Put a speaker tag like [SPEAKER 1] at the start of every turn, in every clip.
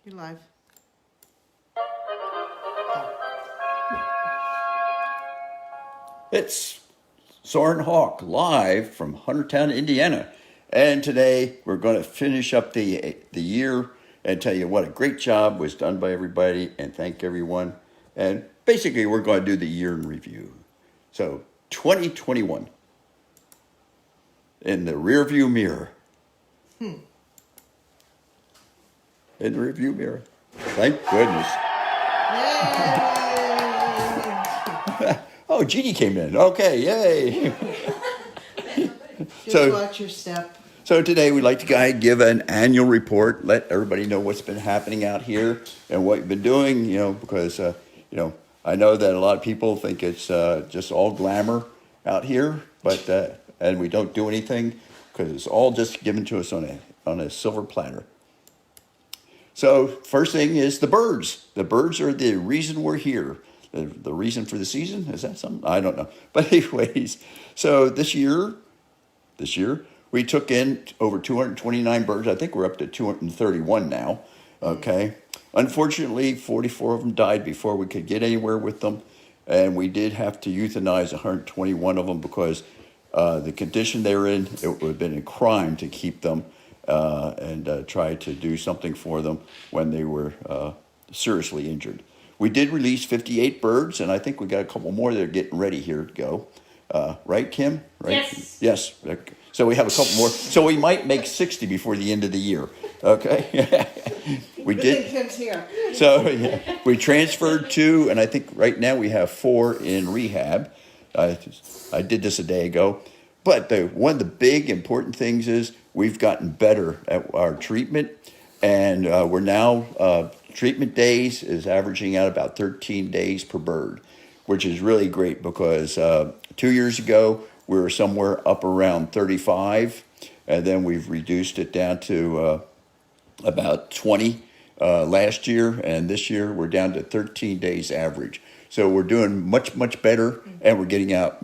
[SPEAKER 1] You're live.
[SPEAKER 2] It's Soarin live from Huntertown, Indiana. And today we're going to finish up the year and tell you what a great job was done by everybody and thank everyone. And basically we're going to do the year in review. So 2021 in the rearview mirror. In the rearview mirror. Thank goodness.
[SPEAKER 1] Yay!
[SPEAKER 2] Oh, Jeannie came in. Okay, yay.
[SPEAKER 1] Just watch your step.
[SPEAKER 2] So today we'd like to give an annual report, let everybody know what's been happening out here and what you've been doing, because, I know that a lot of people think it's just all glamour out here, but and we don't do anything because it's all just given to us on a silver platter. So first thing is the birds. The birds are the reason we're here. The reason for the season, is that something? I don't know. But anyways, so this year, we took in over 229 birds. I think we're up to 231 now. Okay. Unfortunately, 44 of them died before we could get anywhere with them. And we did have to euthanize 121 of them because the condition they were in, it would have been a crime to keep them and try to do something for them when they were seriously injured. We did release 58 birds, and I think we got a couple more that are getting ready here to go. Right, Kim? Right?
[SPEAKER 3] Yes.
[SPEAKER 2] Yes. So we have a couple more. So we might make 60 before the end of the year. Okay? We did.
[SPEAKER 1] Kim's here.
[SPEAKER 2] So yeah, we transferred 2, and I think right now we have 4 in rehab. I did this a day ago. But one of the big important things is we've gotten better at our treatment, and we're now, treatment days is averaging out about 13 days per bird, which is really great because 2 years ago we were somewhere up around 35, and then we've reduced it down to about 20 last year, and this year we're down to 13 days average. So we're doing much, much better, and we're getting out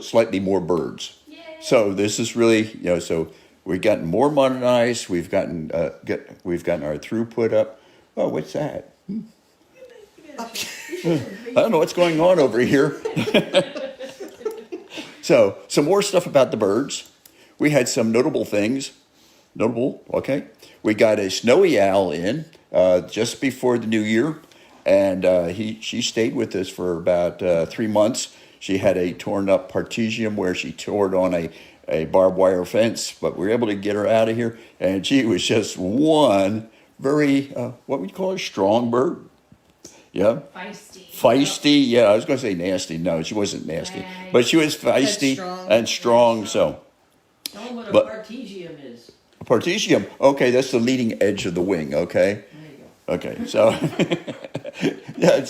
[SPEAKER 2] slightly more birds.
[SPEAKER 3] Yay.
[SPEAKER 2] So this is really, so we've gotten more modernized. We've gotten our throughput up. Oh, what's that? I don't know what's going on over here. So some more stuff about the birds. We had some notable things. Okay. We got a snowy owl in just before the new year, and she stayed with us for about 3 months. She had a torn up partesium where she tore it on a barbed wire fence, but we were able to get her out of here, and she was just one very, what would you call her, strong bird? Yeah. Feisty. Yeah, I was going to say nasty. No, she wasn't nasty,
[SPEAKER 3] Right.
[SPEAKER 2] but she was feisty and strong. So.
[SPEAKER 4] Tell them what a
[SPEAKER 2] But-
[SPEAKER 4] partesium is.
[SPEAKER 2] Partesium. Okay, that's the leading edge of the wing. Okay.
[SPEAKER 4] There you go.
[SPEAKER 2] Okay, so yeah,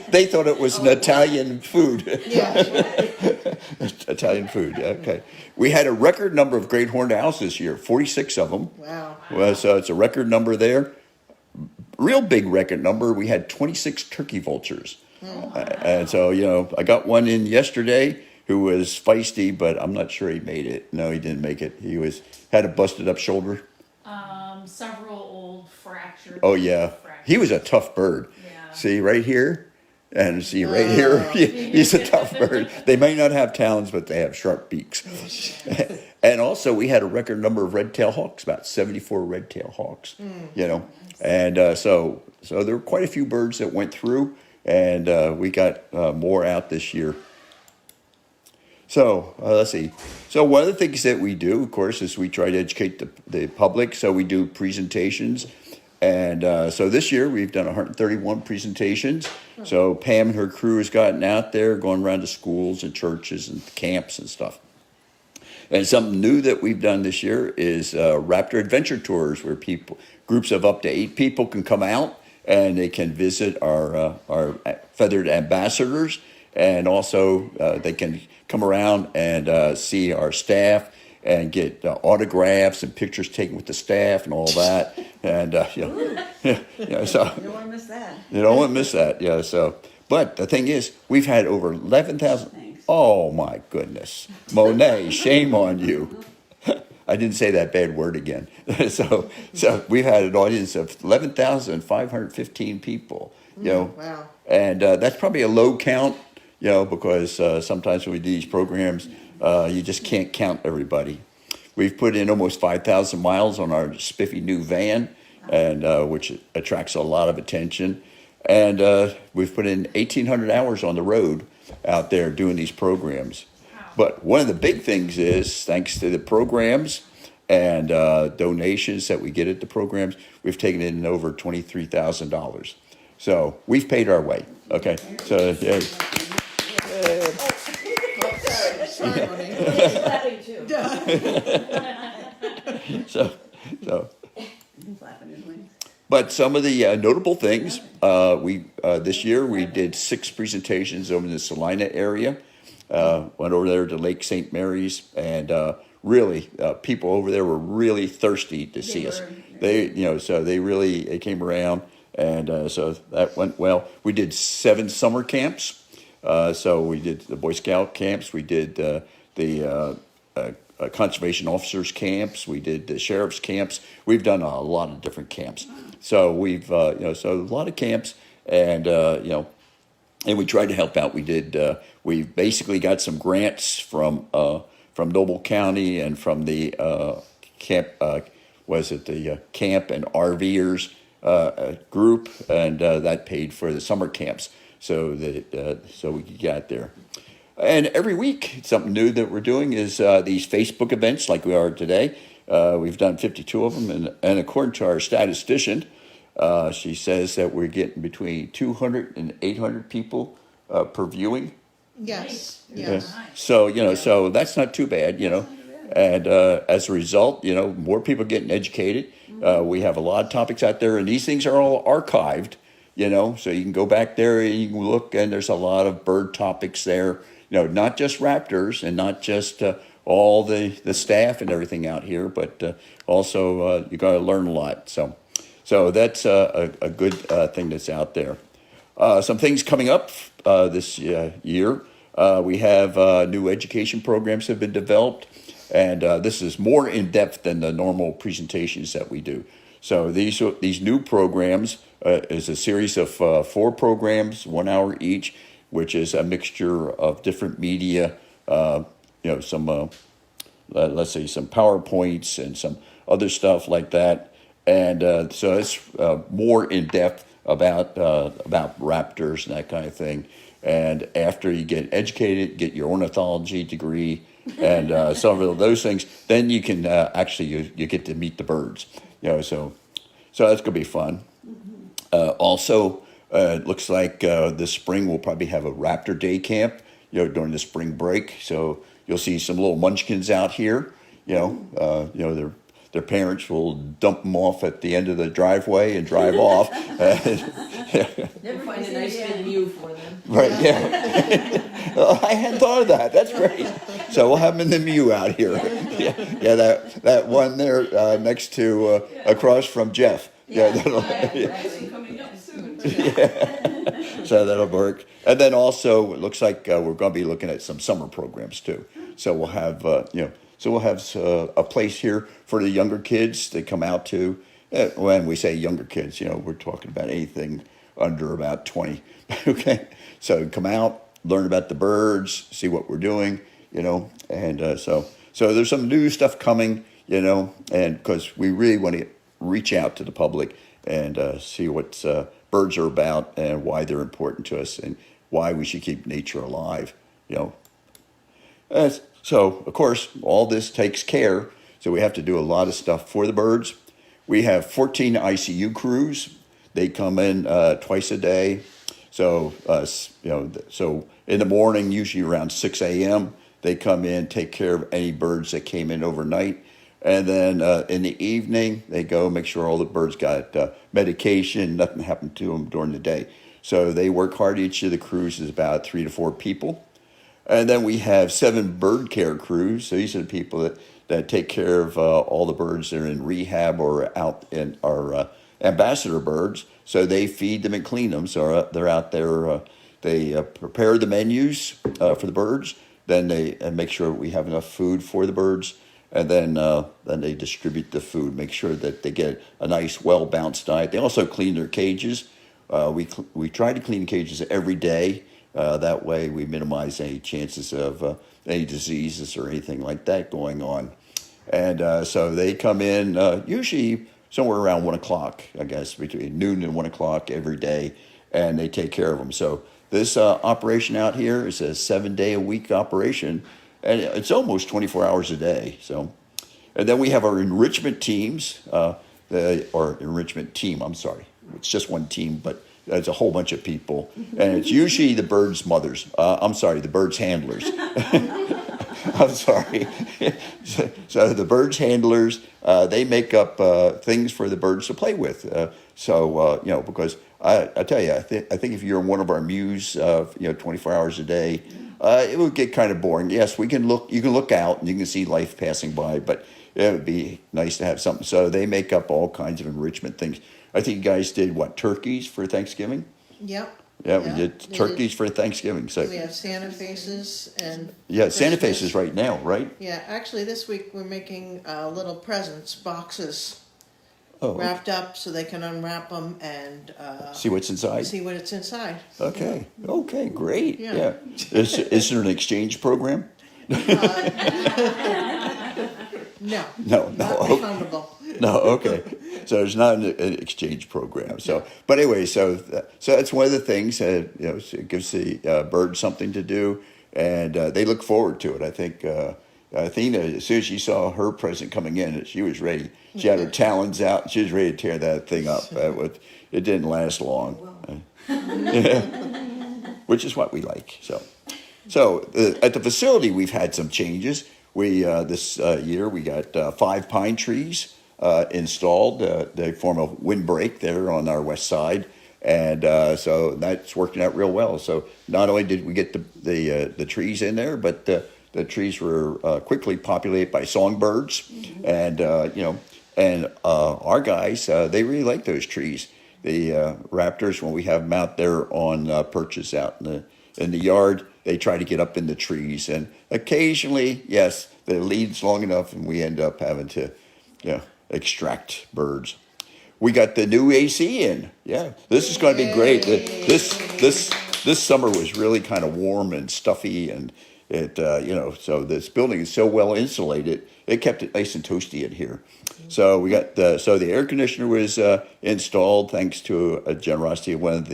[SPEAKER 2] they thought it was an Italian food.
[SPEAKER 1] Yeah.
[SPEAKER 2] Italian food. Okay, we had a record number of great horned owls this year. 46 of them.
[SPEAKER 1] Wow.
[SPEAKER 2] Well, so it's a record number there. Real big record number. We had 26 turkey vultures, and so I got one in yesterday who was feisty, but I'm not sure he made it. No, he didn't make it. He had a busted up shoulder.
[SPEAKER 3] Several old fractures.
[SPEAKER 2] Oh yeah, he was a tough bird.
[SPEAKER 3] Yeah.
[SPEAKER 2] See right here, and see right here. He's a tough bird. They may not have talons, but they have sharp beaks. And also, we had a record number of red-tailed hawks, about 74 red-tailed hawks. And so there were quite a few birds that went through, and we got more out this year. So let's see. So one of the things that we do, of course, is we try to educate the public. So we do presentations. And so this year we've done 131 presentations. So Pam and her crew has gotten out there, going around to schools and churches and camps and stuff. And something new that we've done this year is Raptor Adventure Tours, where groups of up to 8 people can come out and they can visit our feathered ambassadors. And also they can come around and see our staff and get autographs and pictures taken with the staff and all that. And, so.
[SPEAKER 4] You don't want to miss that.
[SPEAKER 2] You don't want to miss that, yeah. So, but the thing is, we've had over 11,000.
[SPEAKER 4] Thanks.
[SPEAKER 2] Oh, my goodness. Monet, shame on you. I didn't say that bad word again. So we've had an audience of 11,515 people. You know,
[SPEAKER 1] Wow.
[SPEAKER 2] and that's probably a low count. You know, because sometimes when we do these programs, you just can't count everybody. We've put in almost 5,000 miles on our spiffy new van, and which attracts a lot of attention. And we've put in 1,800 hours on the road out there doing these programs. But one of the big things is, thanks to the programs and donations that we get at the programs, we've taken in over $23,000. So we've paid our way. Okay, so yeah.
[SPEAKER 1] Sorry, Monique.
[SPEAKER 4] Clapping too.
[SPEAKER 2] So.
[SPEAKER 4] Flapping his wings.
[SPEAKER 2] But some of the notable things, we this year we did 6 presentations over in the Salina area. Went over there to Lake St. Mary's, and really, people over there were really thirsty to see us. So they came around, and so that went well. We did 7 summer camps. So we did the Boy Scout camps. We did the conservation officers camps. We did the sheriff's camps. We've done a lot of different camps. So we've so a lot of camps, and and we tried to help out. We did. We basically got some grants from Noble County and from the camp. Was it the camp and RVers group, and that paid for the summer camps, so that so we could get out there. And every week, something new that we're doing is these Facebook events, like we are today. We've done 52 of them, and according to our statistician, she says that we're getting between 200 and 800 people per viewing.
[SPEAKER 1] Yes.
[SPEAKER 2] Yeah.
[SPEAKER 1] Yes.
[SPEAKER 2] So so that's not too bad, And as a result, more people getting educated. We have a lot of topics out there, and these things are all archived. So you can go back there and you can look, and there's a lot of bird topics there. Not just raptors and not just all the staff and everything out here, but also you got to learn a lot. So that's a good thing that's out there. Some things coming up this year. We have new education programs have been developed, and this is more in depth than the normal presentations that we do. So these new programs is a series of 4 programs, 1 hour each, which is a mixture of different media, some, let's say, some PowerPoints and some other stuff like that. And so it's more in depth about raptors and that kind of thing. And after you get educated, get your ornithology degree, and some of those things, then you can actually you get to meet the birds. So that's gonna be fun. Also. It looks like this spring we'll probably have a Raptor Day camp, during the spring break. So you'll see some little munchkins out here. Their parents will dump them off at the end of the driveway and drive off.
[SPEAKER 4] Never find a nice fit view for them.
[SPEAKER 2] Right? Yeah. Oh, I hadn't thought of that. That's great. So we'll have them in the Mew out here. Yeah. That one there next to across from Jeff.
[SPEAKER 4] Actually coming up soon.
[SPEAKER 2] So that'll work. And then also, it looks like we're going to be looking at some summer programs too. So we'll have, a place here for the younger kids to come out to. When we say younger kids, we're talking about anything under about 20. Okay, so come out, learn about the birds, see what we're doing, and so there's some new stuff coming, and because we really want to reach out to the public and see what birds are about and why they're important to us and why we should keep nature alive, So, of course, all this takes care, so we have to do a lot of stuff for the birds. We have 14 ICU crews. They come in twice a day. So, so in the morning, usually around 6 a.m., they come in, take care of any birds that came in overnight. And then in the evening, they go make sure all the birds got medication, nothing happened to them during the day. So they work hard. Each of the crews is about 3 to 4 people. And then we have 7 bird care crews. So these are the people that take care of all the birds that are in rehab or out in our ambassador birds. So they feed them and clean them. So they're out there. They prepare the menus for the birds. Then they make sure we have enough food for the birds. and then they distribute the food, make sure that they get a nice, well-balanced diet. They also clean their cages. We try to clean cages every day. That way, we minimize any chances of any diseases or anything like that going on. And so they come in usually somewhere around 1 o'clock, I guess, between noon and 1 o'clock every day, and they take care of them. So this operation out here is a 7-day-a-week operation, and it's almost 24 hours a day. So, and then we have our enrichment teams, or enrichment team. I'm sorry, it's just one team, but it's a whole bunch of people, and it's usually the birds' mothers. The birds' handlers. I'm sorry. So the birds handlers, they make up things for the birds to play with. Because I tell you, I think if you're in one of our mews, 24 hours a day, it would get kind of boring. Yes, you can look out and you can see life passing by, but it would be nice to have something. So they make up all kinds of enrichment things. I think you guys did turkeys for Thanksgiving?
[SPEAKER 1] Yep.
[SPEAKER 2] Yeah, we did turkeys for Thanksgiving. So
[SPEAKER 1] we have Santa faces and
[SPEAKER 2] Santa faces right now, right?
[SPEAKER 1] Yeah, actually this week we're making little presents, boxes
[SPEAKER 2] Oh,
[SPEAKER 1] wrapped up so they can unwrap them and
[SPEAKER 2] see what's inside.
[SPEAKER 1] see what it's inside.
[SPEAKER 2] Okay, great.
[SPEAKER 1] Yeah.
[SPEAKER 2] Yeah. Is there an exchange program?
[SPEAKER 1] No.
[SPEAKER 2] No.
[SPEAKER 1] Not
[SPEAKER 2] Okay.
[SPEAKER 1] refundable.
[SPEAKER 2] No, okay. So there's not an exchange program. So, but anyway, so that's one of the things. It gives the birds something to do, and they look forward to it. I think Athena, as soon as she saw her present coming in, she was ready. She had her talons out, and she was ready to tear that thing up. It didn't last long, which is what we like. So at the facility, we've had some changes. We this year we got 5 pine trees installed. They form a windbreak there on our west side, and so that's working out real well. So not only did we get the trees in there, but the trees were quickly populated by songbirds, and our guys they really like those trees. The raptors, when we have them out there on perches out in the yard, they try to get up in the trees, and occasionally, yes, the lead's long enough, and we end up having to, extract birds. We got the new AC in. Yeah, this is going to be great. This summer was really kind of warm and stuffy, and it so this building is so well insulated, it kept it nice and toasty in here. So we got the air conditioner was installed thanks to a generosity of one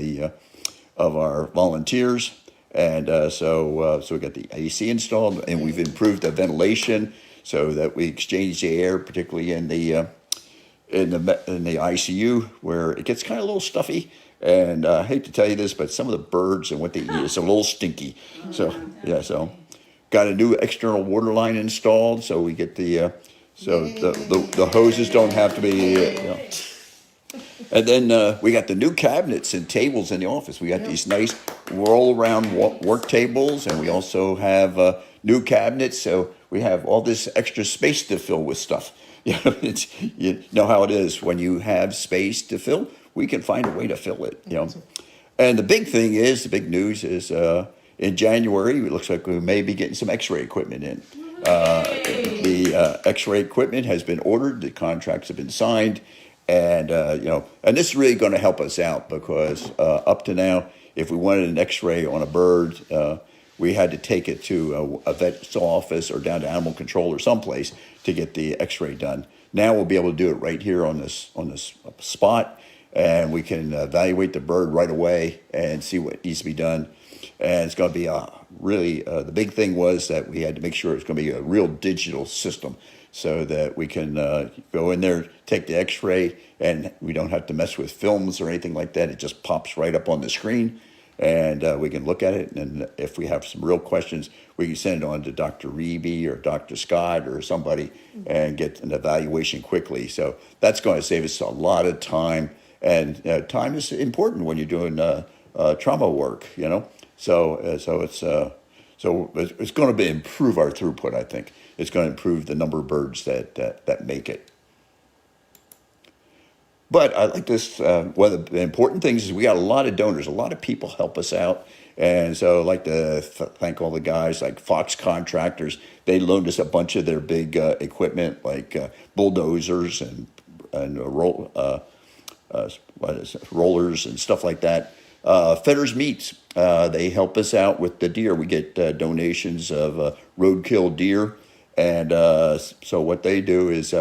[SPEAKER 2] of our volunteers. And so we got the AC installed, and we've improved the ventilation so that we exchange the air, particularly in the ICU where it gets kind of a little stuffy. And I hate to tell you this, but some of the birds and what they eat is a little stinky. So got a new external water line installed, so we get the hoses don't have to be. And then we got the new cabinets and tables in the office. We got these nice roll-around work tables, and we also have new cabinets. So we have all this extra space to fill with stuff. You know how it is when you have space to fill. We can find a way to fill it. And the big news is in January, it looks like we may be getting some X-ray equipment in. The X-ray equipment has been ordered. The contracts have been signed. And, and this is really going to help us out because up to now, if we wanted an X-ray on a bird, we had to take it to a vet's office or down to animal control or someplace to get the X-ray done. Now we'll be able to do it right here on this spot, and we can evaluate the bird right away and see what needs to be done. And it's going to be really the big thing was that we had to make sure it's going to be a real digital system, so that we can go in there, take the X-ray, and we don't have to mess with films or anything like that. It just pops right up on the screen, and we can look at it. And if we have some real questions, we can send it on to Dr. Reeby or Dr. Scott or somebody and get an evaluation quickly. So that's going to save us a lot of time, and time is important when you're doing trauma work, So it's going to improve our throughput, I think. It's going to improve the number of birds that make it. But I like this. One of the important things is we got a lot of donors. A lot of people help us out. And so I'd like to thank all the guys like Fox Contractors. They loaned us a bunch of their big equipment like bulldozers and what is it, rollers and stuff like that. Fetter's Meats, they help us out with the deer. We get donations of roadkill deer. And so what they do is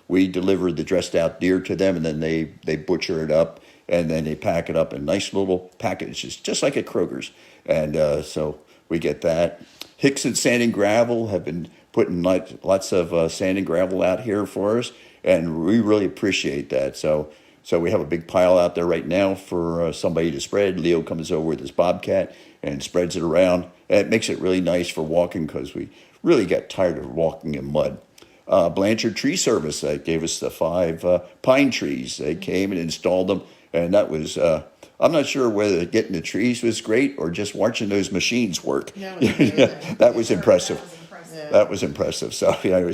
[SPEAKER 2] we deliver the dressed out deer to them, and then they butcher it up, and then they pack it up in nice little packages, just like at Kroger's. And so we get that. Hickson Sand and Gravel have been putting lots of sand and gravel out here for us, and we really appreciate that. So we have a big pile out there right now for somebody to spread. Leo comes over with his bobcat and spreads it around. And it makes it really nice for walking because we really got tired of walking in mud. Blanchard Tree Service gave us the 5 pine trees. They came and installed them, and that was, I'm not sure whether getting the trees was great or just watching those machines work.
[SPEAKER 1] Yeah, it was amazing.
[SPEAKER 2] That was impressive.
[SPEAKER 3] That was impressive.
[SPEAKER 1] Yeah.
[SPEAKER 2] That was impressive. So, anyway,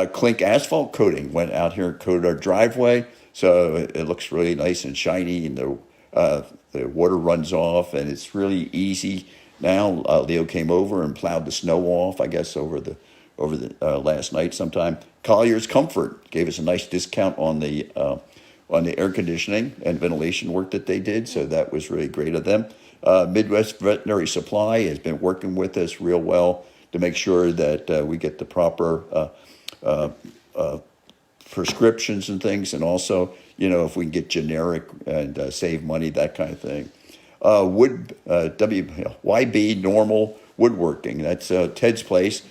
[SPEAKER 2] Clink asphalt coating went out here and coated our driveway. So it looks really nice and shiny, and the water runs off, and it's really easy now. Leo came over and plowed the snow off, I guess, over the last night sometime. Collier's Comfort gave us a nice discount on the air conditioning and ventilation work that they did, so that was really great of them. Midwest Veterinary Supply has been working with us real well to make sure that we get the proper prescriptions and things, and also, if we can get generic and save money, that kind of thing. YB Normal Woodworking, that's Ted's place.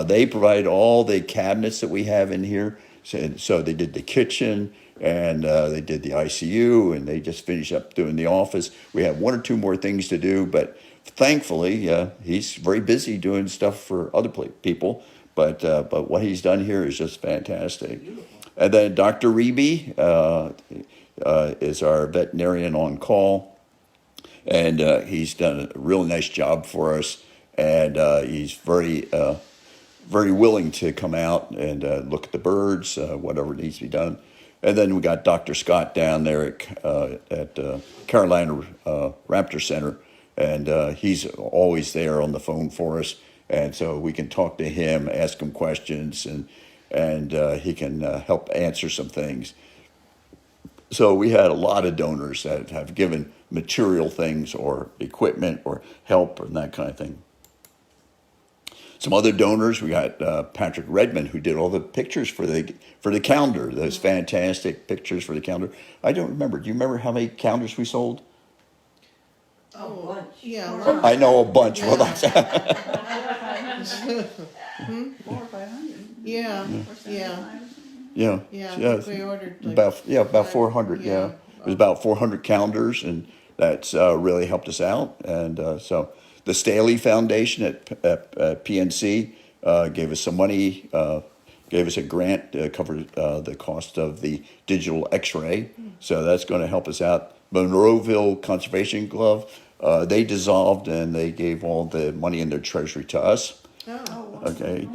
[SPEAKER 2] They provide all the cabinets that we have in here. So they did the kitchen, and they did the ICU, and they just finished up doing the office. We have 1 or 2 more things to do, but thankfully, he's very busy doing stuff for other people. But what he's done here is just fantastic. And then Dr. Reby is our veterinarian on call, and he's done a real nice job for us. And he's very willing to come out and look at the birds, whatever needs to be done. And then we got Dr. Scott down there at Carolina Raptor Center, and he's always there on the phone for us. And so we can talk to him, ask him questions, and he can help answer some things. So we had a lot of donors that have given material things or equipment or help and that kind of thing. Some other donors, we got Patrick Redmond, who did all the pictures for the calendar, those fantastic pictures for the calendar. I don't remember. Do you remember how many calendars we sold?
[SPEAKER 4] A bunch.
[SPEAKER 1] Yeah.
[SPEAKER 2] I know a bunch. Well, that's
[SPEAKER 5] 400 or 500.
[SPEAKER 1] Yeah.
[SPEAKER 5] Or
[SPEAKER 1] Yeah.
[SPEAKER 5] 75.
[SPEAKER 1] Yeah. I think we ordered like
[SPEAKER 2] about 400. Yeah, it was about 400 calendars, and that's really helped us out. And so the Staley Foundation at PNC gave us some money, gave us a grant to cover the cost of the digital X-ray. So that's going to help us out. Monroeville Conservation Club, they dissolved, and they gave all the money in their treasury to us.
[SPEAKER 1] Oh.
[SPEAKER 2] Okay,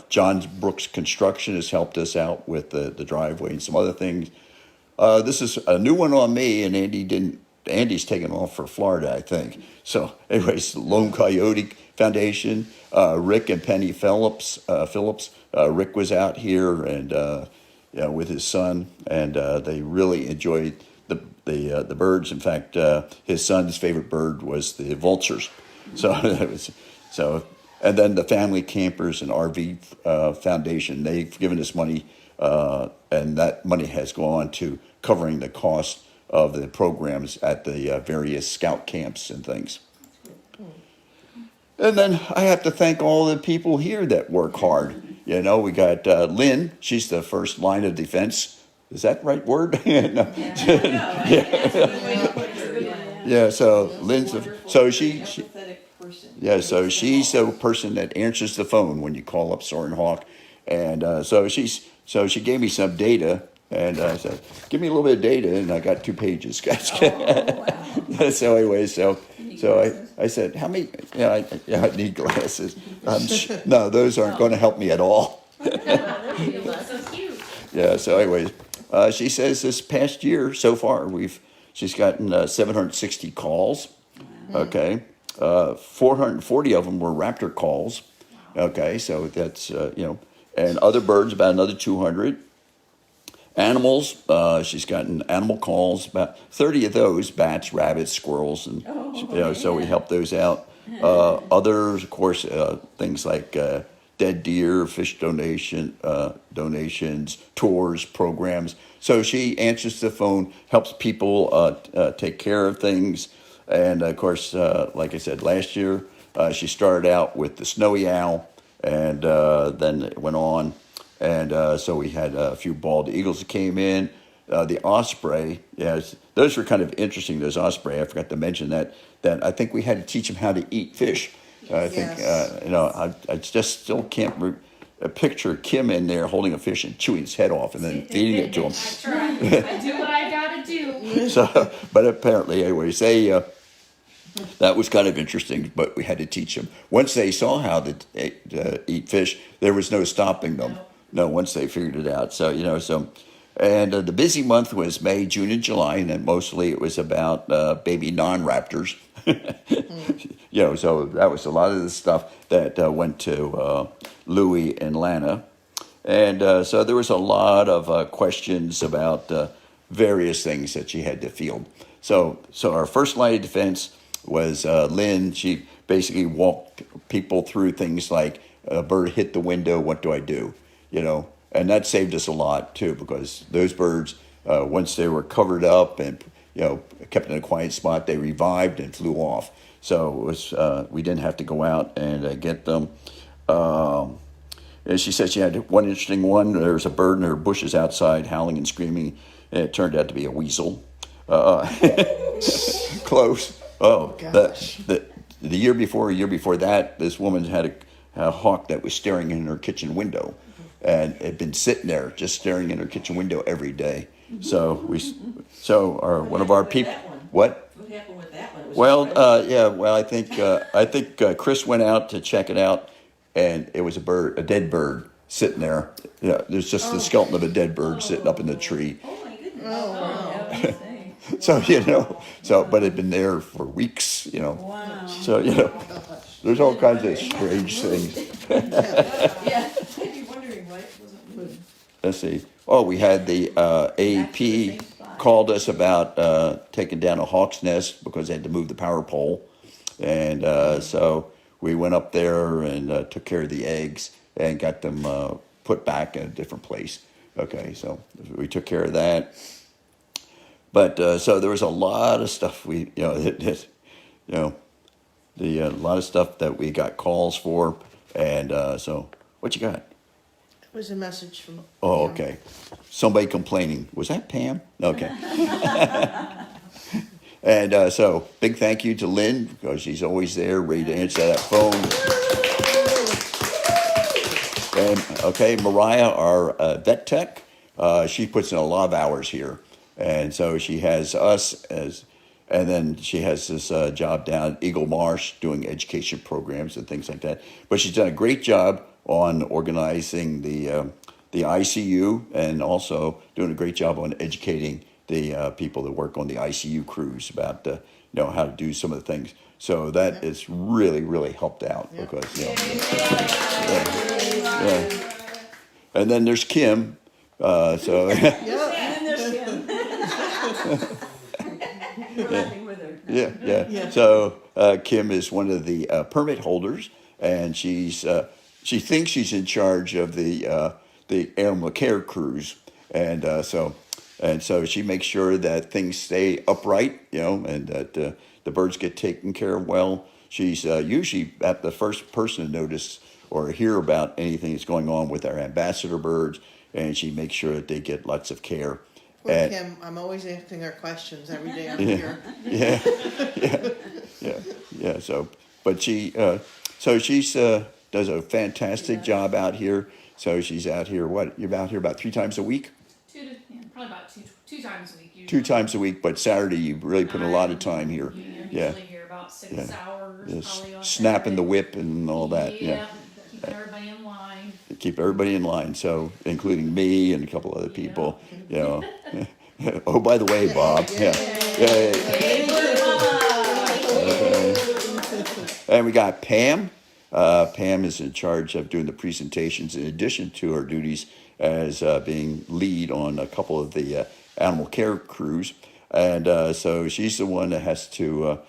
[SPEAKER 2] John Brooks Construction has helped us out with the driveway and some other things. This is a new one on me, and Andy's taken off for Florida, I think. So, anyways, Lone Coyote Foundation, Rick and Penny Phillips. Rick was out here and with his son, and they really enjoyed the birds. In fact, his son's favorite bird was the vultures. So that was so. And then the Family Campers and RV Foundation, they've given us money, and that money has gone to covering the cost of the programs at the various scout camps and things. And then I have to thank all the people here that work hard. We got Lynn. She's the first line of defense. Is that the right word? No. Yeah, so Lynn's so she so she's the person that answers the phone when you call up Soarin Hawk, and so she gave me some data, and I said, "Give me a little bit of data," and I got 2 pages. So anyway, so I said, "How many?" I need glasses. No, those aren't going to help me at all.
[SPEAKER 3] It looks so cute.
[SPEAKER 2] Yeah. So anyways, she says this past year so far she's gotten 760 calls. Okay. 440 of them were raptor calls. Okay, so that's, and other birds, about another 200. Animals, she's gotten animal calls, about 30 of those, bats, rabbits, squirrels, and so we help those out. Others, of course, things like dead deer, fish donations, tours, programs. So she answers the phone, helps people take care of things. And of course, like I said, last year she started out with the snowy owl, and then it went on. And so we had a few bald eagles that came in. The osprey, those were kind of interesting. Those osprey, I forgot to mention that I think we had to teach them how to eat fish. I think
[SPEAKER 1] Yes.
[SPEAKER 2] I just still can't picture Kim in there holding a fish and chewing its head off and then feeding it to him.
[SPEAKER 3] I try. I do what I gotta do.
[SPEAKER 2] So, but apparently, anyways, that was kind of interesting. But we had to teach them. Once they saw how to eat fish, there was no stopping them. No, once they figured it out. So and the busy month was May, June, and July, and then mostly it was about baby non-raptors. So that was a lot of the stuff that went to Louie and Lana. And so there was a lot of questions about various things that she had to field. So our first line of defense was Lynn. She basically walked people through things like a bird hit the window, what do I do? And that saved us a lot too, because those birds, once they were covered up and kept in a quiet spot, they revived and flew off. So it was we didn't have to go out and get them. And she said she had one interesting one. There was a bird in her bushes outside howling and screaming, and it turned out to be a weasel. Close. Oh,
[SPEAKER 1] Gosh.
[SPEAKER 2] the year before that, this woman had a hawk that was staring in her kitchen window, and had been sitting there just staring in her kitchen window every day. So one of our people. What?
[SPEAKER 4] What happened with that one?
[SPEAKER 2] Well, I think Chris went out to check it out, and it was a dead bird sitting there. There's just the skeleton of a dead bird sitting up in the tree.
[SPEAKER 4] Oh my goodness.
[SPEAKER 1] Oh, wow.
[SPEAKER 2] So but it'd been there for weeks.
[SPEAKER 5] Wow.
[SPEAKER 2] So there's all kinds of strange things.
[SPEAKER 4] Yeah, I'd be wondering why it wasn't moved.
[SPEAKER 2] Let's see. Oh, we had the AEP called us about taking down a hawk's nest because they had to move the power pole, and so we went up there and took care of the eggs and got them put back in a different place. Okay, so we took care of that. But so there was a lot of stuff a lot of stuff that we got calls for, and so what you got?
[SPEAKER 1] It was a message from.
[SPEAKER 2] Oh, okay. Somebody complaining. Was that Pam? Okay. And so big thank you to Lynn, because she's always there, ready to answer that phone. And okay, Mariah, our vet tech, she puts in a lot of hours here. And so she has us and then she has this job down at Eagle Marsh doing education programs and things like that. But she's done a great job on organizing the ICU, and also doing a great job on educating the people that work on the ICU crews about how to do some of the things. So that is really, really helped out because And then there's Kim. So.
[SPEAKER 5] And there's Kim. We're laughing with her.
[SPEAKER 2] Yeah. So Kim is one of the permit holders, and she thinks she's in charge of the animal care crews, and so she makes sure that things stay upright, and that the birds get taken care of well. She's usually at the first person to notice or hear about anything that's going on with our ambassador birds, and she makes sure that they get lots of care.
[SPEAKER 1] Well, Kim, I'm always asking her questions every day I'm here.
[SPEAKER 2] Yeah. So, but she's does a fantastic job out here. So she's out here. What, you're out here about 3 times a week?
[SPEAKER 3] Probably about two times a week. Usually.
[SPEAKER 2] 2 times a week, but Saturday you really put a lot of time here.
[SPEAKER 3] You're usually here about 6 hours.
[SPEAKER 2] Yes.
[SPEAKER 3] Probably on
[SPEAKER 2] Snapping the
[SPEAKER 3] Saturday.
[SPEAKER 2] whip and all that.
[SPEAKER 3] Yeah. Keeping everybody in line.
[SPEAKER 2] Keep everybody in line. So, including me and a couple other people. Oh, by the way, Bob. Yeah. And we got Pam. Pam is in charge of doing the presentations in addition to her duties as being lead on a couple of the animal care crews. And so she's the one that has to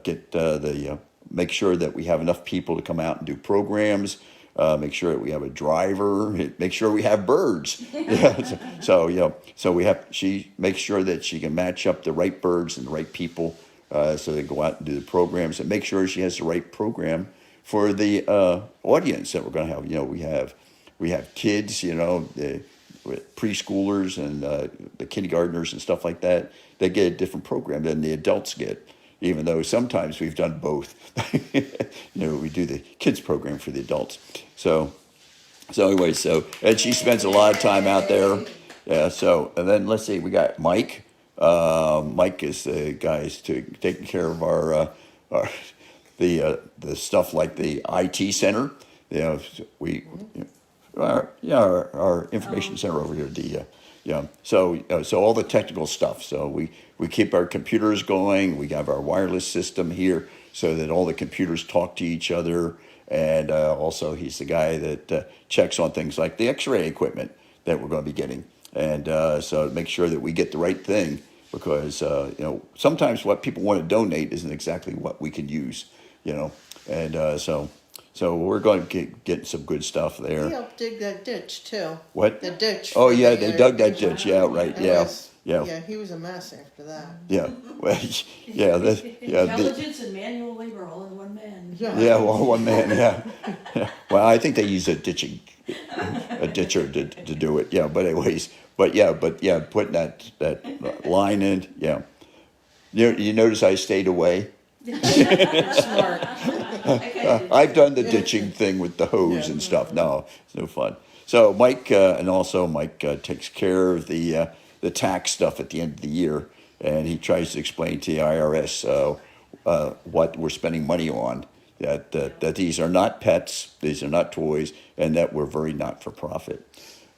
[SPEAKER 2] get make sure that we have enough people to come out and do programs. Make sure that we have a driver. Make sure we have birds. Yeah, so she makes sure that she can match up the right birds and the right people, so they go out and do the programs, and make sure she has the right program for the audience that we're going to have. We have kids, the preschoolers and the kindergartners and stuff like that. They get a different program than the adults get. Even though sometimes we've done both. We do the kids program for the adults. So anyway, and she spends a lot of time out there. Yeah, and then let's see, we got Mike. Mike is the guy taking care of our the stuff like the IT center. Our information center over here. So all the technical stuff. So we keep our computers going. We have our wireless system here so that all the computers talk to each other. And also he's the guy that checks on things like the X-ray equipment that we're going to be getting. And so to make sure that we get the right thing, because sometimes what people want to donate isn't exactly what we can use. And so we're going to get some good stuff there.
[SPEAKER 1] He helped dig that ditch too.
[SPEAKER 2] What?
[SPEAKER 1] The ditch.
[SPEAKER 2] Oh yeah, they dug that ditch. Yeah, right. Yeah.
[SPEAKER 1] Yeah, he was a mess after that.
[SPEAKER 2] Yeah. Well, yeah.
[SPEAKER 5] Intelligence and manual labor all in one man.
[SPEAKER 2] Well, one man. Yeah. Well, I think they use a ditcher to do it. Yeah. But anyways, putting that line in. Yeah. You notice I stayed away.
[SPEAKER 1] Smart.
[SPEAKER 2] I've done the ditching thing with the hose and stuff. No, it's no fun. So Mike takes care of the tax stuff at the end of the year, and he tries to explain to the IRS what we're spending money on. That these are not pets, these are not toys, and that we're very not for profit.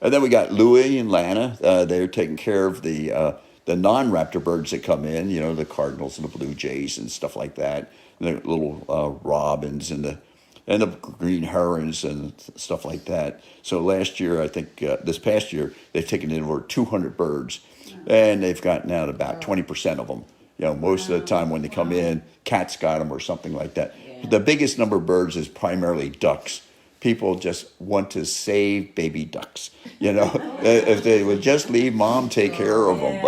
[SPEAKER 2] And then we got Louie and Lana. They're taking care of the non-raptor birds that come in. The cardinals and the blue jays and stuff like that. The little robins and the green herons and stuff like that. So last year, I think this past year, they've taken in over 200 birds, and they've gotten out about 20% of them. Most of the time when they come in, cats got them or something like that.
[SPEAKER 4] Yeah.
[SPEAKER 2] The biggest number of birds is primarily ducks. People just want to save baby ducks. If they would just leave mom take care of them,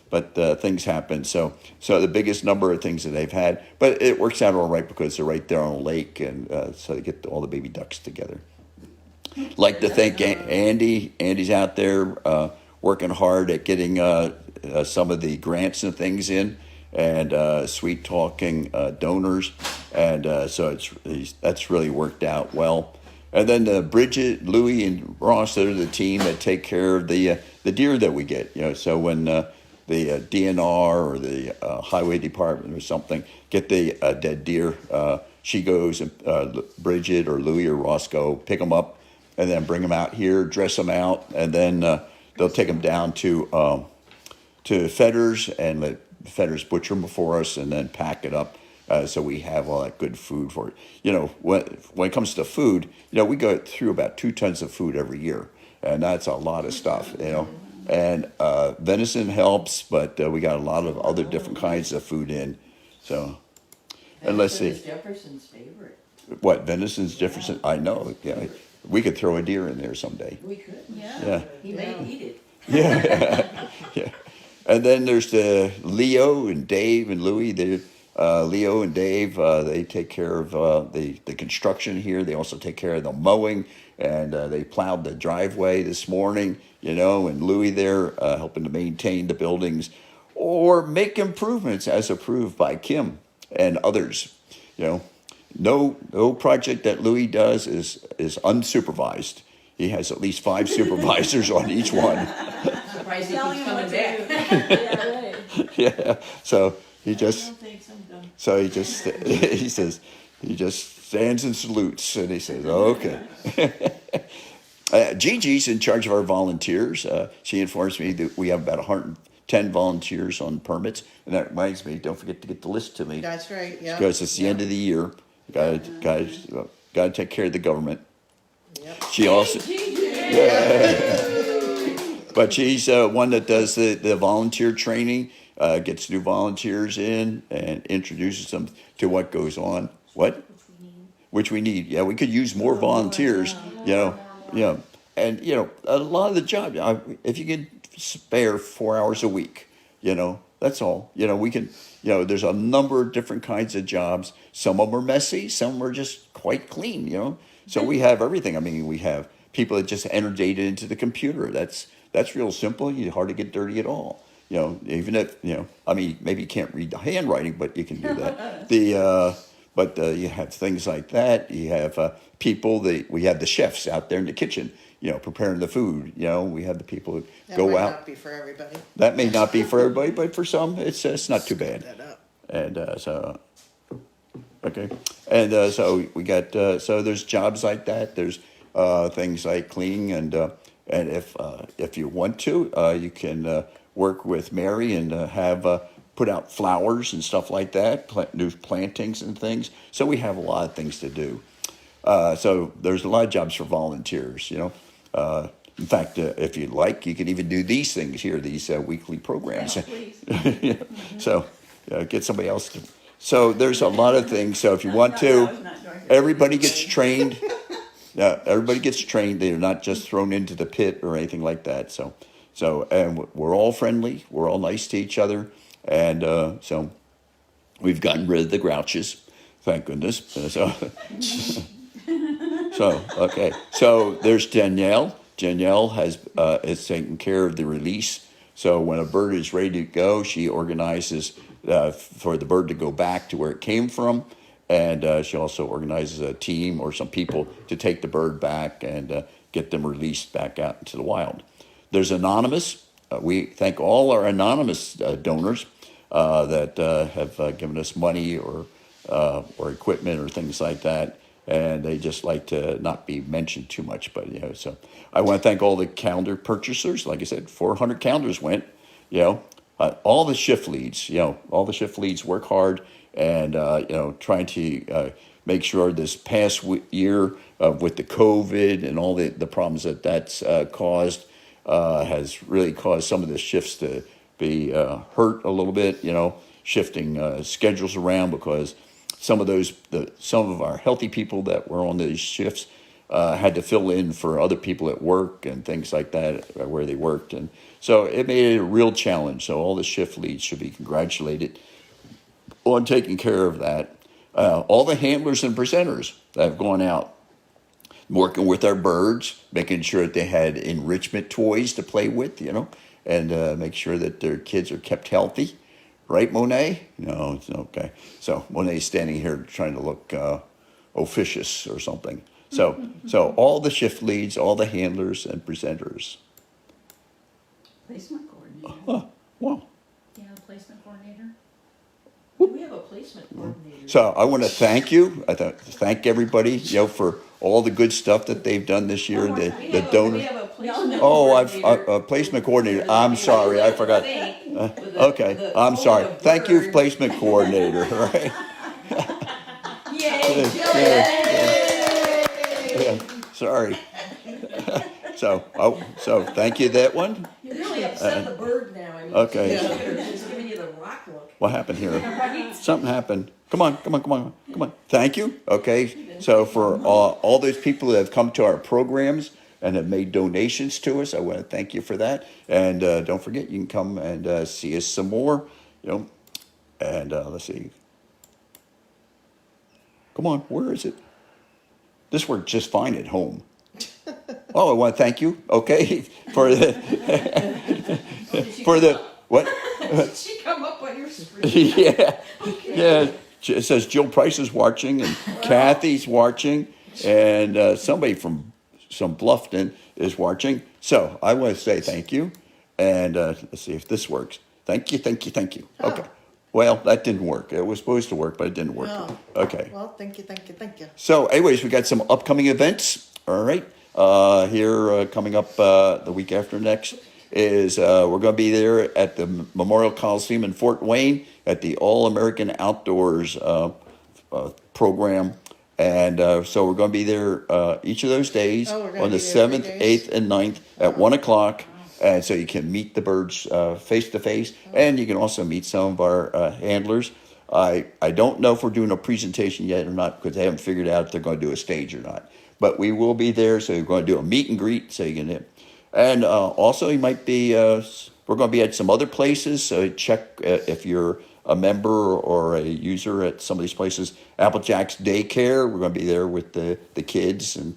[SPEAKER 2] but things happen. So the biggest number of things that they've had, but it works out all right because they're right there on a lake, and so they get all the baby ducks together. Like to thank Andy. Andy's out there working hard at getting some of the grants and things in, and sweet talking donors, and so that's really worked out well. And then Bridget, Louie, and Ross, they're the team that take care of the deer that we get. So when the DNR or the highway department or something get the dead deer, she goes and Bridget or Louie or Ross go pick them up and then bring them out here, dress them out, and then they'll take them down to Fedders and let Fedders butcher them for us and then pack it up. So we have all that good food for it. When it comes to food, we go through about 2 tons of food every year, and that's a lot of stuff. And venison helps, but we got a lot of other different kinds of food in. So, and let's see.
[SPEAKER 4] Jefferson's favorite.
[SPEAKER 2] What, venison's Jefferson? I know. Yeah, we could throw a deer in there someday.
[SPEAKER 4] We could.
[SPEAKER 2] Yeah.
[SPEAKER 4] He may eat it.
[SPEAKER 2] Yeah. Yeah. And then there's the Leo and Dave and Louie. Leo and Dave, they take care of the construction here. They also take care of the mowing, and they plowed the driveway this morning, and Louie there helping to maintain the buildings or make improvements as approved by Kim and others. No project that Louie does is unsupervised. He has at least 5 supervisors on each one.
[SPEAKER 4] Surprised he
[SPEAKER 5] Telling
[SPEAKER 4] keeps
[SPEAKER 5] him what
[SPEAKER 4] coming
[SPEAKER 5] to
[SPEAKER 4] back.
[SPEAKER 5] do. Yeah, right.
[SPEAKER 2] Yeah. So he
[SPEAKER 5] I
[SPEAKER 2] just.
[SPEAKER 5] don't think so, I'm done.
[SPEAKER 2] So he just stands and salutes, and he says, "Okay." Gigi's in charge of our volunteers. She informs me that we have about 10 volunteers on permits. And that reminds me, don't forget to get the list to me.
[SPEAKER 1] That's right, yeah.
[SPEAKER 2] Because it's the end of the year. Got to take care of the government.
[SPEAKER 1] Yep.
[SPEAKER 2] She also, but she's one that does the volunteer training, gets new volunteers in and introduces them to what goes on. What? Which we need. Yeah, we could use more volunteers. And a lot of the jobs. If you can spare 4 hours a week, that's all. We can. There's a number of different kinds of jobs. Some of them are messy. Some are just quite clean. So we have everything. I mean, we have people that just enter data into the computer. That's real simple. You hardly get dirty at all. Even if maybe you can't read the handwriting, but you can do that. But you have things like that. You have people we have the chefs out there in the kitchen, preparing the food. We have the people who go
[SPEAKER 1] That might
[SPEAKER 2] out.
[SPEAKER 1] not be for everybody.
[SPEAKER 2] That may not be for everybody, but for some, it's not too bad.
[SPEAKER 1] That up.
[SPEAKER 2] And okay. And so we got so there's jobs like that. There's things like cleaning and if you want to, you can work with Mary and have put out flowers and stuff like that, new plantings and things. So we have a lot of things to do. So there's a lot of jobs for volunteers. In fact, if you'd like, you can even do these things here, these weekly programs.
[SPEAKER 5] Please.
[SPEAKER 2] So get somebody else to. So there's a lot of things. So if you want to, everybody gets trained. Everybody gets trained. They're not just thrown into the pit or anything like that. So and we're all friendly. We're all nice to each other. And so we've gotten rid of the grouches. Thank goodness. Okay. So there's Danielle. Danielle is taking care of the release. So when a bird is ready to go, she organizes for the bird to go back to where it came from. And she also organizes a team or some people to take the bird back and get them released back out into the wild. There's Anonymous. We thank all our anonymous donors that have given us money or equipment or things like that. And they just like to not be mentioned too much. But, so I want to thank all the calendar purchasers. Like I said, 400 calendars went, all the shift leads, all the shift leads work hard and, trying to make sure this past year with the COVID and all the problems that's caused has really caused some of the shifts to be hurt a little bit, shifting schedules around because some of our healthy people that were on these shifts had to fill in for other people at work and things like that where they worked. And so it made it a real challenge. So all the shift leads should be congratulated on taking care of that. All the handlers and presenters that have gone out, working with our birds, making sure that they had enrichment toys to play with, and make sure that their kids are kept healthy. Right, Monet? No, it's okay. So Monet's standing here trying to look officious or something. So all the shift leads, all the handlers and presenters.
[SPEAKER 4] Placement coordinator.
[SPEAKER 2] Wow.
[SPEAKER 3] Yeah, the placement coordinator.
[SPEAKER 5] We have a placement coordinator.
[SPEAKER 2] So I want to thank you. Thank everybody, for all the good stuff that they've done this year. The donors.
[SPEAKER 5] We have a placement
[SPEAKER 2] A placement coordinator. I'm sorry, I forgot. Okay, I'm sorry. Thank you, placement coordinator. Right?
[SPEAKER 5] Yay!
[SPEAKER 2] Yeah, sorry. So thank you that one.
[SPEAKER 5] You really upset the bird now. I mean,
[SPEAKER 2] Okay.
[SPEAKER 5] She's giving you the rock look.
[SPEAKER 2] What happened here? Something happened. Come on. Thank you. Okay. So for all those people that have come to our programs and have made donations to us, I want to thank you for that. And don't forget, you can come and see us some more. And let's see. Come on, where is it? This worked just fine at home. Oh, I want to thank you. Okay, for the what?
[SPEAKER 5] Did she come up on your screen?
[SPEAKER 2] Yeah. It says Jill Price is watching and Kathy's watching and somebody from some Bluffton is watching. So I want to say thank you. And let's see if this works. Thank you. Okay. Well, that didn't work. It was supposed to work, but it didn't work.
[SPEAKER 1] Oh.
[SPEAKER 2] Okay.
[SPEAKER 1] Well, thank you.
[SPEAKER 2] So anyways, we got some upcoming events. All right. Here coming up the week after next. is we're going to be there at the Memorial Coliseum in Fort Wayne at the All American Outdoors program. And so we're going to be there each of those days
[SPEAKER 1] Oh, we're gonna
[SPEAKER 2] on the
[SPEAKER 1] be there 3
[SPEAKER 2] 7th,
[SPEAKER 1] days?
[SPEAKER 2] 8th, and 9th at 1 o'clock. And so you can meet the birds face to face, and you can also meet some of our handlers. I don't know if we're doing a presentation yet or not because they haven't figured out if they're going to do a stage or not. But we will be there, so we're going to do a meet and greet, so you can. And also, you might be. We're going to be at some other places, so check if you're a member or a user at some of these places. Applejack's Daycare. We're going to be there with the kids and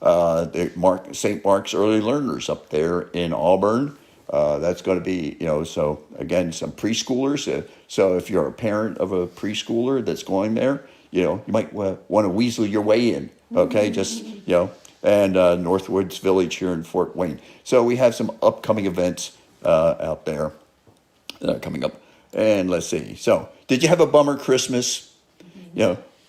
[SPEAKER 2] the St. Mark's Early Learners up there in Auburn. That's going to be, so again, some preschoolers. So if you're a parent of a preschooler that's going there, you might want to weasel your way in. Okay, just, and Northwoods Village here in Fort Wayne. So we have some upcoming events out there that are coming up. And let's see. So, did you have a bummer Christmas?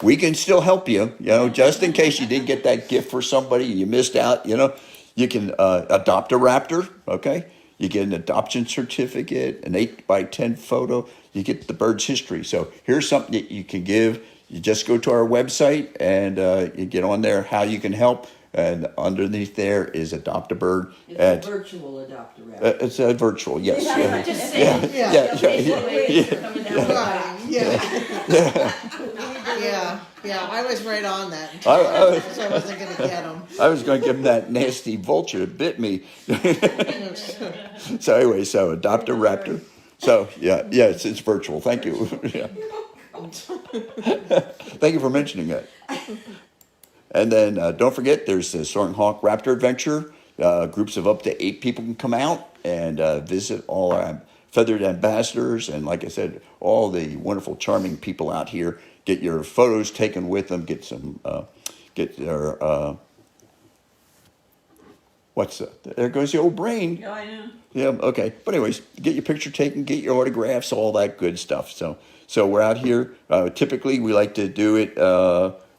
[SPEAKER 2] We can still help you, just in case you didn't get that gift for somebody, you missed out, you can adopt a raptor, okay? You get an adoption certificate, an 8x10 photo, you get the bird's history. So here's something that you can give. You just go to our website and you get on there how you can help. And underneath there is Adopt a Bird.
[SPEAKER 4] It's a virtual adopt a rabbit.
[SPEAKER 2] It's a virtual, yes.
[SPEAKER 4] Just saying.
[SPEAKER 1] Yeah, I was right on that.
[SPEAKER 2] I
[SPEAKER 1] So I wasn't going to get them.
[SPEAKER 2] was going to give him that nasty vulture that bit me. So anyway, so Adopt a Raptor. So it's virtual. Thank you. Yeah. Thank you for mentioning that. And then don't forget, there's the Soarin Hawk Raptor Adventure. Groups of up to 8 people can come out and visit all our feathered ambassadors. And like I said, all the wonderful, charming people out here. Get your photos taken with them. Get some, get their, there goes the old brain.
[SPEAKER 4] Yeah, I know.
[SPEAKER 2] Yeah, okay. But anyways, get your picture taken, get your autographs, all that good stuff. So we're out here. Typically, we like to do it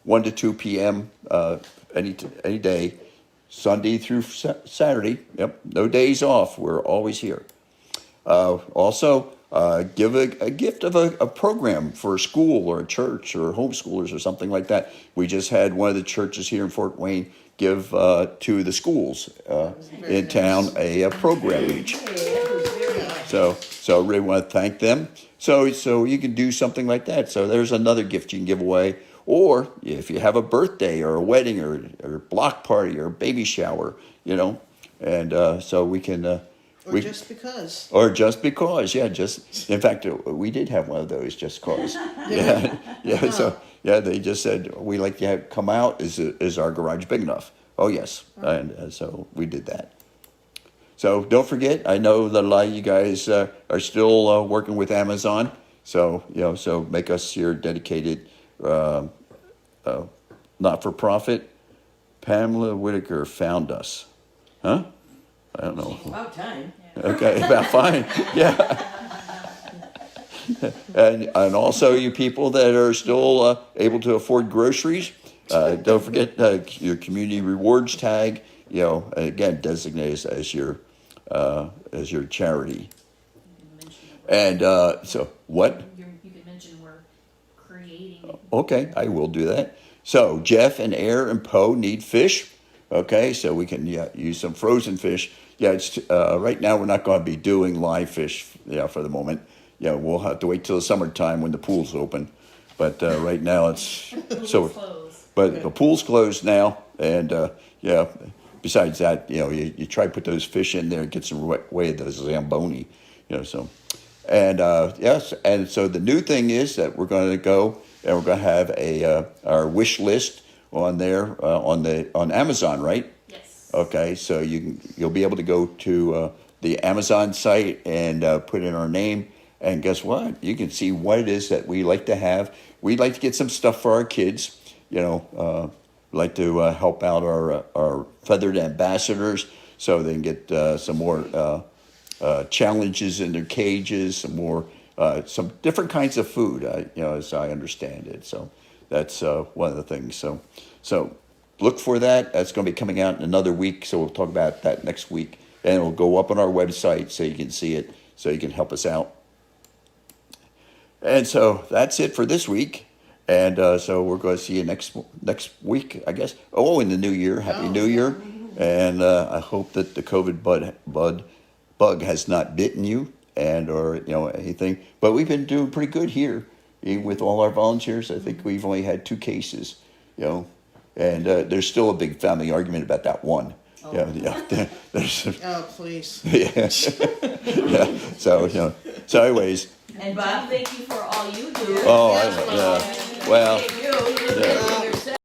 [SPEAKER 2] 1 to 2 p.m. Any day, Sunday through Saturday. Yep, no days off. We're always here. Also, give a gift of a program for a school or a church or homeschoolers or something like that. We just had one of the churches here in Fort Wayne give to the schools in town a program each. So I really want to thank them. So you can do something like that. So there's another gift you can give away. Or if you have a birthday or a wedding or block party or a baby shower, and so we can.
[SPEAKER 1] Just because.
[SPEAKER 2] Or just because, yeah. In fact, we did have one of those just cause. Yeah. So they just said we like to come out. Is our garage big enough? Oh yes, and so we did that. So don't forget. I know that a lot of you guys are still working with Amazon. So so make us your dedicated, not-for-profit. Pamela Whitaker found us, huh? I don't know.
[SPEAKER 4] About time.
[SPEAKER 2] Okay, about fine. Yeah. And also you people that are still able to afford groceries, don't forget your community rewards tag. Again, designate as your charity. And so what?
[SPEAKER 3] You could mention we're creating.
[SPEAKER 2] Okay, I will do that. So Jeff and Air and Poe need fish. Okay, so we can use some frozen fish. Yeah, it's right now we're not going to be doing live fish. For the moment. We'll have to wait till the summertime when the pool's open. But right now it's so. But the pool's closed now, and besides that, you try to put those fish in there and get some way of the Zamboni. So, and yes, and so the new thing is that we're going to go and we're going to have our wish list on there on Amazon, right?
[SPEAKER 3] Yes.
[SPEAKER 2] Okay, so you'll be able to go to the Amazon site and put in our name, and guess what? You can see what it is that we like to have. We'd like to get some stuff for our kids. Like to help out our feathered ambassadors so they can get some more challenges in their cages, some different kinds of food. As I understand it. So that's one of the things. So look for that. That's going to be coming out in another week. So we'll talk about that next week. and it'll go up on our website so you can see it, so you can help us out. And so that's it for this week. And so we're going to see you next week, I guess. Oh, in the new year. Happy New Year. And I hope that the COVID bug has not bitten you or anything. But we've been doing pretty good here, even with all our volunteers. I think we've only had 2 cases, and there's still a big family argument about that one.
[SPEAKER 4] Oh.
[SPEAKER 2] There's,
[SPEAKER 1] Oh, please.
[SPEAKER 2] yeah. Yeah. So anyways.
[SPEAKER 4] And Bob, thank you for all you do.
[SPEAKER 2] Oh,
[SPEAKER 1] Yes,
[SPEAKER 2] well,
[SPEAKER 4] Thank you.
[SPEAKER 2] yeah.